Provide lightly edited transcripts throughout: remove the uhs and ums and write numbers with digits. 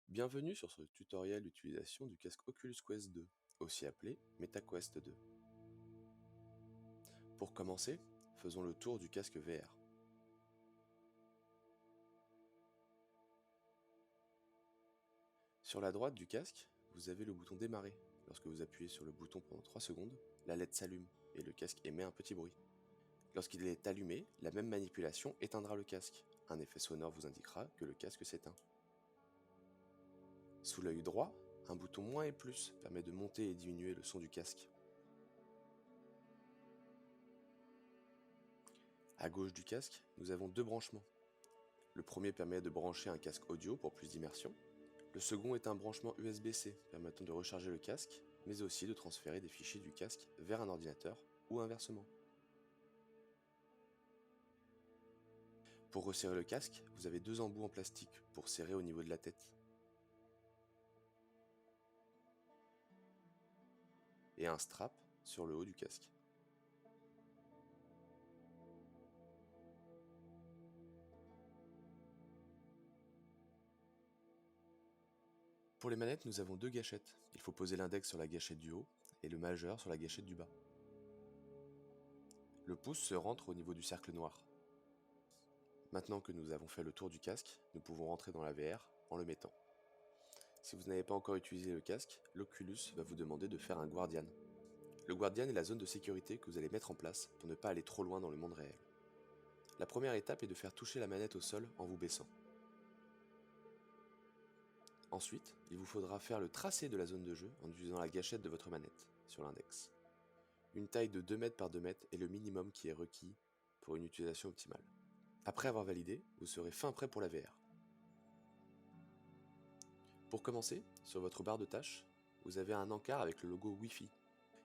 Bienvenue sur ce tutoriel d'utilisation du casque Oculus Quest 2, aussi appelé MetaQuest 2. Pour commencer, faisons le tour du casque VR. Sur la droite du casque, vous avez le bouton démarrer. Lorsque vous appuyez sur le bouton pendant 3 secondes, la LED s'allume et le casque émet un petit bruit. Lorsqu'il est allumé, la même manipulation éteindra le casque. Un effet sonore vous indiquera que le casque s'éteint. Sous l'œil droit, un bouton moins et plus permet de monter et diminuer le son du casque. À gauche du casque, nous avons deux branchements. Le premier permet de brancher un casque audio pour plus d'immersion. Le second est un branchement USB-C permettant de recharger le casque, mais aussi de transférer des fichiers du casque vers un ordinateur ou inversement. Pour resserrer le casque, vous avez deux embouts en plastique pour serrer au niveau de la tête. Et un strap sur le haut du casque. Pour les manettes, nous avons deux gâchettes. Il faut poser l'index sur la gâchette du haut et le majeur sur la gâchette du bas. Le pouce se rentre au niveau du cercle noir. Maintenant que nous avons fait le tour du casque, nous pouvons rentrer dans la VR en le mettant. Si vous n'avez pas encore utilisé le casque, l'Oculus va vous demander de faire un Guardian. Le Guardian est la zone de sécurité que vous allez mettre en place pour ne pas aller trop loin dans le monde réel. La première étape est de faire toucher la manette au sol en vous baissant. Ensuite, il vous faudra faire le tracé de la zone de jeu en utilisant la gâchette de votre manette, sur l'index. Une taille de 2 mètres par 2 mètres est le minimum qui est requis pour une utilisation optimale. Après avoir validé, vous serez fin prêt pour la VR. Pour commencer, sur votre barre de tâches, vous avez un encart avec le logo Wi-Fi.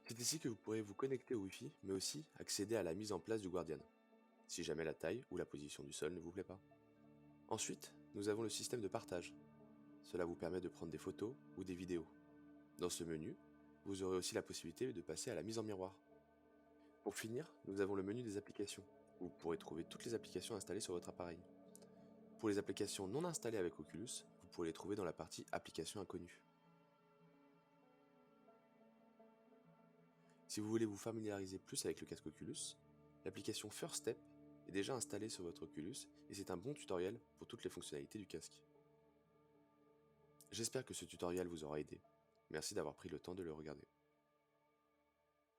C'est ici que vous pourrez vous connecter au Wi-Fi, mais aussi accéder à la mise en place du Guardian, si jamais la taille ou la position du sol ne vous plaît pas. Ensuite, nous avons le système de partage. Cela vous permet de prendre des photos ou des vidéos. Dans ce menu, vous aurez aussi la possibilité de passer à la mise en miroir. Pour finir, nous avons le menu des applications, où vous pourrez trouver toutes les applications installées sur votre appareil. Pour les applications non installées avec Oculus, vous pourrez les trouver dans la partie applications inconnues. Si vous voulez vous familiariser plus avec le casque Oculus, l'application First Step est déjà installée sur votre Oculus et c'est un bon tutoriel pour toutes les fonctionnalités du casque. J'espère que ce tutoriel vous aura aidé. Merci d'avoir pris le temps de le regarder.